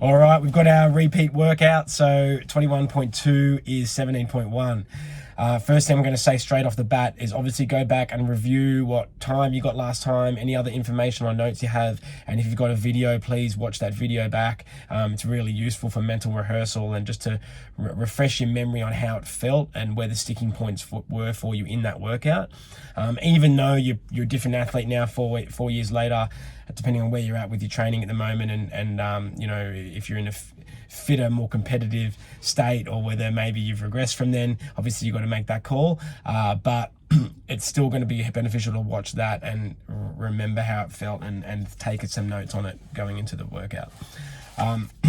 All right, we've got our repeat workout. So 21.2 is 17.1. First thing I'm going to say straight off the bat is obviously go back and review what time you got last time, any other information or notes you have, and if you've got a video, please watch that video back. It's really useful for mental rehearsal and just to refresh your memory on how it felt and where the sticking points were for you in that workout. Even though you're a different athlete now, 4 years later, depending on where you're at with your training at the moment, and you know, if you're in a fitter, more competitive state, or whether maybe you've regressed from then, obviously you've got to make that call. But it's still going to be beneficial to watch that and remember how it felt and take some notes on it going into the workout.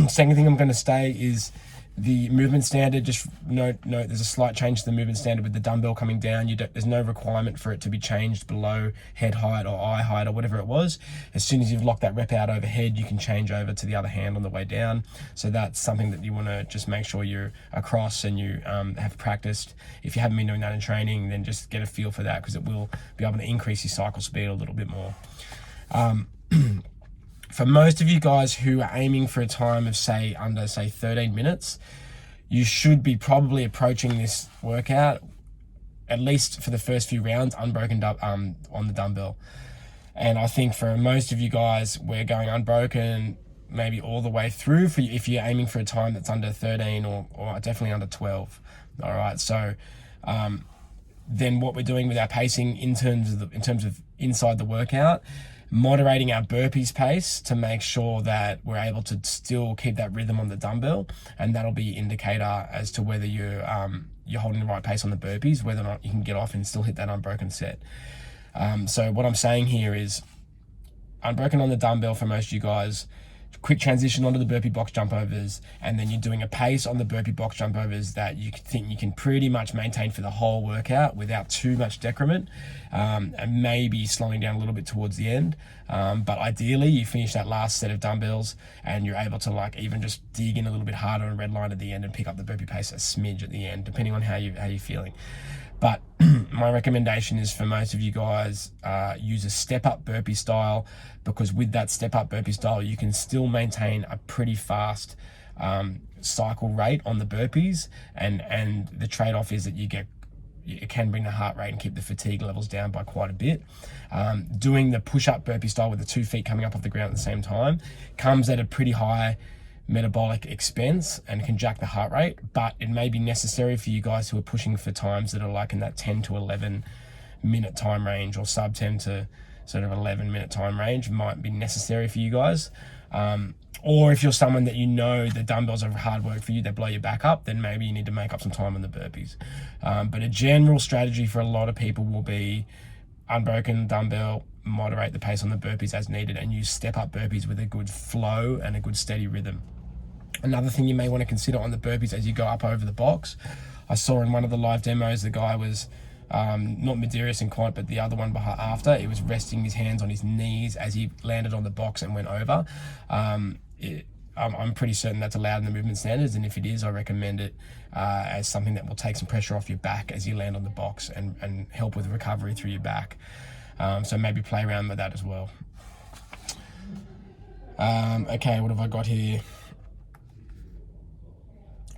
Second thing I'm going to say is the movement standard. Just note there's a slight change to the movement standard with the dumbbell coming down. There's no requirement for it to be changed below head height or eye height or whatever it was. As soon as you've locked that rep out overhead, you can change over to the other hand on the way down. So that's something that you want to just make sure you're across and you have practiced. If you haven't been doing that in training, then just get a feel for that, because it will be able to increase your cycle speed a little bit more. For most of you guys who are aiming for a time of under 13 minutes, you should be probably approaching this workout, at least for the first few rounds, unbroken on the dumbbell. And I think for most of you guys, we're going unbroken maybe all the way through if you're aiming for a time that's under 13 or definitely under 12. All right, so then what we're doing with our pacing in terms of inside the workout, moderating our burpees pace to make sure that we're able to still keep that rhythm on the dumbbell, and that'll be an indicator as to whether you're holding the right pace on the burpees, whether or not you can get off and still hit that unbroken set. So what I'm saying here is unbroken on the dumbbell for most of you guys, quick transition onto the burpee box jump overs, and then you're doing a pace on the burpee box jump overs that you think you can pretty much maintain for the whole workout without too much decrement, and maybe slowing down a little bit towards the end. But ideally you finish that last set of dumbbells and you're able to even just dig in a little bit harder and red line at the end and pick up the burpee pace a smidge at the end, depending on how you're feeling. But my recommendation is for most of you guys, use a step-up burpee style, because with that step-up burpee style, you can still maintain a pretty fast cycle rate on the burpees, and the trade-off is that it can bring the heart rate and keep the fatigue levels down by quite a bit. Doing the push-up burpee style with the 2 feet coming up off the ground at the same time comes at a pretty high metabolic expense and can jack the heart rate, but it may be necessary for you guys who are pushing for times that are in that 10 to 11 minute time range, or sub 10 to sort of 11 minute time range might be necessary for you guys. Or if you're someone that the dumbbells are hard work for you, they blow your back up, then maybe you need to make up some time on the burpees. But a general strategy for a lot of people will be unbroken dumbbell, moderate the pace on the burpees as needed, and use step-up burpees with a good flow and a good steady rhythm. Another thing you may want to consider on the burpees as you go up over the box, I saw in one of the live demos, the guy was not Medeiros and Quant, but the other one after, it was resting his hands on his knees as he landed on the box and went over. I'm pretty certain that's allowed in the movement standards, and if it is, I recommend it as something that will take some pressure off your back as you land on the box and help with recovery through your back. So maybe play around with that as well. Okay, what have I got here?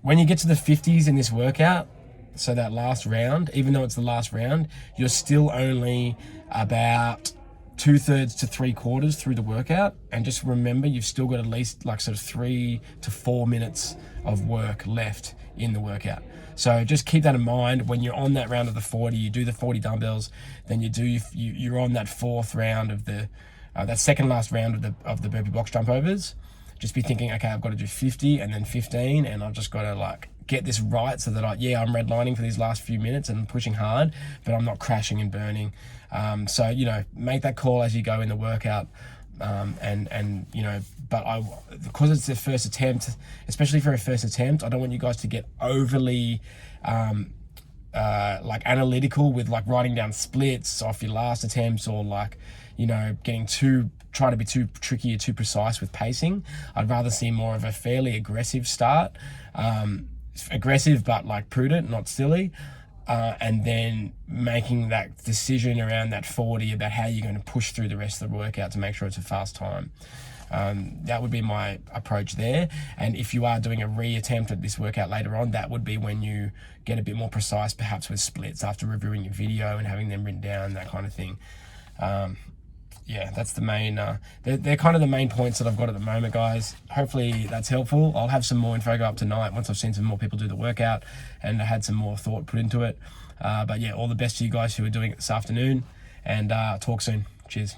When you get to the 50s in this workout, so that last round, even though it's the last round, you're still only about 2/3 to 3/4 through the workout. And just remember, you've still got at least sort of 3 to 4 minutes of work left in the workout. So just keep that in mind when you're on that round of the 40. You do the 40 dumbbells, then you're on that fourth round of that second last round of the burpee box jump overs. Just be thinking, okay, I've got to do 50 and then 15, and I've just got to get this right so that I'm redlining for these last few minutes and pushing hard, but I'm not crashing and burning. So make that call as you go in the workout. Because it's the first attempt, especially for a first attempt, I don't want you guys to get overly analytical with writing down splits off your last attempts, or trying to be too tricky or too precise with pacing. I'd rather see more of a fairly aggressive start, aggressive but prudent, not silly. And then making that decision around that 40 about how you're going to push through the rest of the workout to make sure it's a fast time. That would be my approach there. And if you are doing a re-attempt at this workout later on, that would be when you get a bit more precise, perhaps with splits after reviewing your video and having them written down, that kind of thing. Yeah, that's the main, they're kind of the main points that I've got at the moment, guys. Hopefully that's helpful. I'll have some more info go up tonight once I've seen some more people do the workout and I had some more thought put into it. But yeah, all the best to you guys who are doing it this afternoon, and talk soon. Cheers.